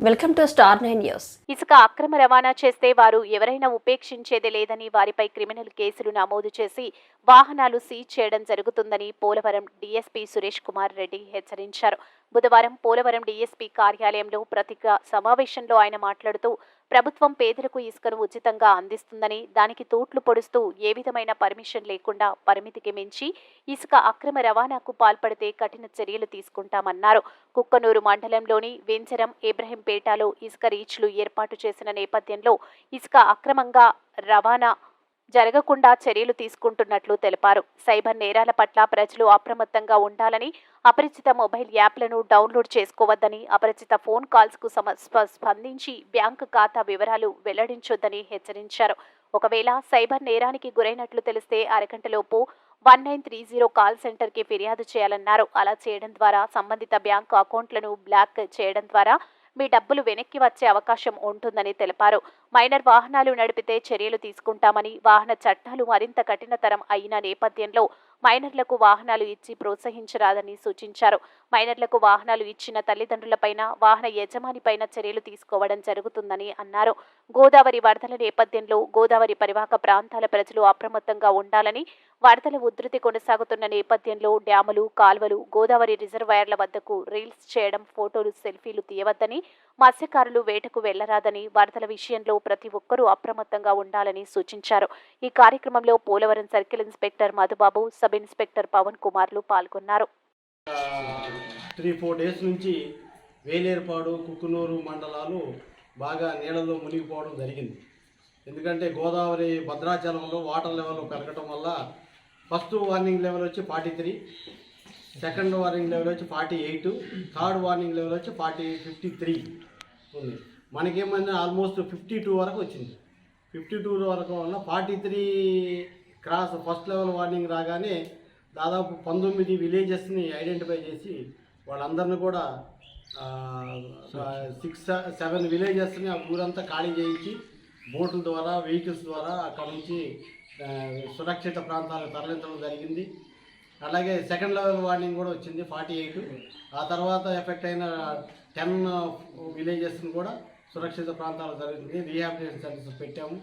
Welcome to star 9 news. ఇసుక అక్రమ రవాణా చేస్తే వారు ఎవరైనా ఉపేక్షించేదే లేదని వారిపై క్రిమినల్ కేసులు నమోదు చేసి వాహనాలు సీజ్ చేయడం జరుగుతుందని పోలవరం డీఎస్పీ సురేష్ కుమార్ రెడ్డి హెచ్చరించారు. బుధవారం పోలవరం డీఎస్పీ కార్యాలయంలో పత్రికా సమావేశంలో ఆయన మాట్లాడుతూ ప్రభుత్వం పేదలకు ఇసుకను ఉచితంగా అందిస్తుందని, దానికి తూట్లు పొడుస్తూ ఏ విధమైన పర్మిషన్ లేకుండా పరిమితికి మించి ఇసుక అక్రమ రవాణాకు పాల్పడితే కఠిన చర్యలు తీసుకుంటామన్నారు. కుక్కనూరు మండలంలోని వెంచరం, ఇబ్రహీంపేటలో ఇసుక రీచ్లు ఏర్పాటు చేసిన నేపథ్యంలో ఇసుక అక్రమంగా రవాణా జరగకుండా చర్యలు తీసుకుంటున్నట్లు తెలిపారు. సైబర్ నేరాల పట్ల ప్రజలు అప్రమత్తంగా ఉండాలని, అపరిచిత మొబైల్ యాప్లను డౌన్లోడ్ చేసుకోవద్దని, అపరిచిత ఫోన్ కాల్స్కు స్పందించి బ్యాంకు ఖాతా వివరాలు వెల్లడించొద్దని హెచ్చరించారు. ఒకవేళ సైబర్ నేరానికి గురైనట్లు తెలిస్తే అరగంటలోపు 1930 కాల్ సెంటర్కి ఫిర్యాదు చేయాలన్నారు. అలా చేయడం ద్వారా సంబంధిత బ్యాంకు అకౌంట్లను బ్లాక్ చేయడం ద్వారా మీ డబ్బులు వెనక్కి వచ్చే అవకాశం ఉంటుందని తెలిపారు. మైనర్ వాహనాలు నడిపితే చర్యలు తీసుకుంటామని, వాహన చట్టాలు మరింత కఠినతరం అయిన నేపథ్యంలో మైనర్లకు వాహనాలు ఇచ్చి ప్రోత్సహించరాదని సూచించారు. మైనర్లకు వాహనాలు ఇచ్చిన తల్లిదండ్రులపైన, వాహన యజమానిపైన చర్యలు తీసుకోవడం జరుగుతుందని అన్నారు. గోదావరి వరదల నేపథ్యంలో గోదావరి పరివాహక ప్రాంతాల ప్రజలు అప్రమత్తంగా ఉండాలని, వరదల ఉధృతి కొనసాగుతున్న నేపథ్యంలో డ్యాములు, కాల్వలు, గోదావరి రిజర్వాయర్ల వద్దకు రీల్స్ చేయడం, ఫోటోలు, సెల్ఫీలు తీయవద్దని, మత్స్యకారులు వేటకు వెళ్లరాదని, వరదల విషయంలో ప్రతి ఒక్కరూ అప్రమత్తంగా ఉండాలని సూచించారు. ఈ కార్యక్రమంలో Polavaram circle inspector Madhubabu, sub inspector Pavan కుమార్లు పాల్గొన్నారు. 3-4 డేస్ నుంచి వేలేరుపాడు, కుక్కునూరు మండలాలు బాగా నీళ్ళలో మునిగిపోవడం జరిగింది. ఎందుకంటే గోదావరి భద్రాచలంలో వాటర్ లెవెల్ పెరగడం వల్ల ఫస్ట్ వార్నింగ్ లెవెల్ వచ్చి 43, సెకండ్ వార్నింగ్ లెవెల్ వచ్చి 48, థర్డ్ వార్నింగ్ లెవెల్ వచ్చి 53 ఉంది. మనకేమైనా ఆల్మోస్ట్ 52 వరకు వచ్చింది. 52 వరకు వల్ల 43 క్రాస్ ఫస్ట్ లెవెల్ వార్నింగ్ రాగానే దాదాపు 19 విలేజెస్ని ఐడెంటిఫై చేసి వాళ్ళందరినీ కూడా 6-7 విలేజెస్ని ఆ ఊరంతా ఖాళీ చేయించి బోట్ల ద్వారా, వెహికల్స్ ద్వారా అక్కడ నుంచి సురక్షిత ప్రాంతాలకు తరలించడం జరిగింది. అలాగే సెకండ్ లెవెల్ వార్నింగ్ కూడా వచ్చింది 48. ఆ తర్వాత ఎఫెక్ట్ అయిన 10 విలేజెస్ని కూడా సురక్షిత ప్రాంతాలు జరిగింది. రీహాబిలిటేషన్ సెంటర్స్ పెట్టాము,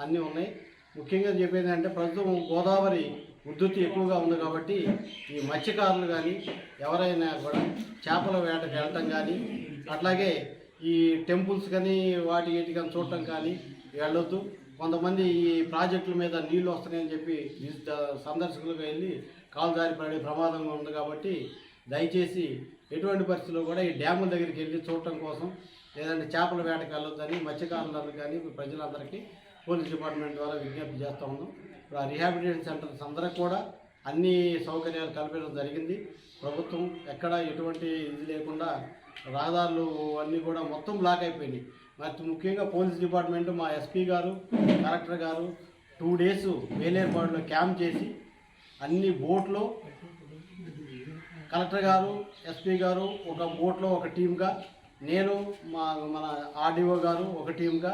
అన్నీ ఉన్నాయి. ముఖ్యంగా చెప్పేది అంటే ప్రస్తుతం గోదావరి ఉధృతి ఎక్కువగా ఉంది కాబట్టి ఈ మత్స్యకారులు కానీ ఎవరైనా కూడా చేపల వేటకు వెళ్ళటం కానీ, అట్లాగే ఈ టెంపుల్స్ కానీ వాటి కానీ చూడటం కానీ వెళ్ళొద్దు. కొంతమంది ఈ ప్రాజెక్టుల మీద నీళ్లు వస్తున్నాయని చెప్పి సందర్శకులుగా వెళ్ళి కాలు జారి పడే ప్రమాదంగా ఉంది కాబట్టి దయచేసి ఎటువంటి పరిస్థితుల్లో కూడా ఈ డ్యాముల దగ్గరికి వెళ్ళి చూడటం కోసం, లేదంటే చేపల వేటకు వెళ్ళొద్దని మత్స్యకారులకు కానీ ప్రజలందరికీ పోలీస్ డిపార్ట్మెంట్ ద్వారా విజ్ఞప్తి చేస్తూ ఉన్నాం. ఇప్పుడు ఆ రీహాబిలిటేషన్ సెంటర్స్ అందరికి కూడా అన్ని సౌకర్యాలు కల్పించడం జరిగింది. ప్రభుత్వం ఎక్కడ ఎటువంటి ఇది లేకుండా రహదారులు అన్నీ కూడా మొత్తం బ్లాక్ అయిపోయినాయి. మరి ముఖ్యంగా పోలీస్ డిపార్ట్మెంట్, మా ఎస్పీ గారు, కలెక్టర్ గారు 2 డేస్ వేలేరుపాడులో క్యాంప్ చేసి అన్ని బోట్లో, కలెక్టర్ గారు, ఎస్పీ గారు ఒక బోట్లో ఒక టీమ్గా, నేను మన ఆర్డీఓ గారు ఒక టీమ్గా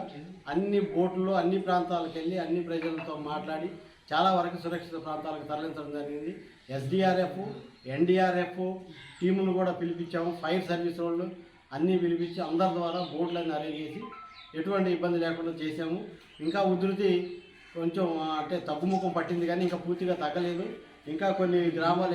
అన్ని బోట్లలో అన్ని ప్రాంతాలకు వెళ్ళి అన్ని ప్రజలతో మాట్లాడి చాలా వరకు సురక్షిత ప్రాంతాలకు తరలించడం జరిగింది. ఎస్డీఆర్ఎఫ్, ఎన్డీఆర్ఎఫ్ టీమును కూడా పిలిపించాము. ఫైర్ సర్వీస్ వాళ్ళు అన్నీ పిలిపించి అందరి ద్వారా బోట్లన్నీ అరేంజ్ చేసి ఎటువంటి ఇబ్బంది లేకుండా చేసాము. ఇంకా ఉధృతి కొంచెం అంటే తగ్గుముఖం పట్టింది కానీ ఇంకా పూర్తిగా తగ్గలేదు. ఇంకా కొన్ని గ్రామాలు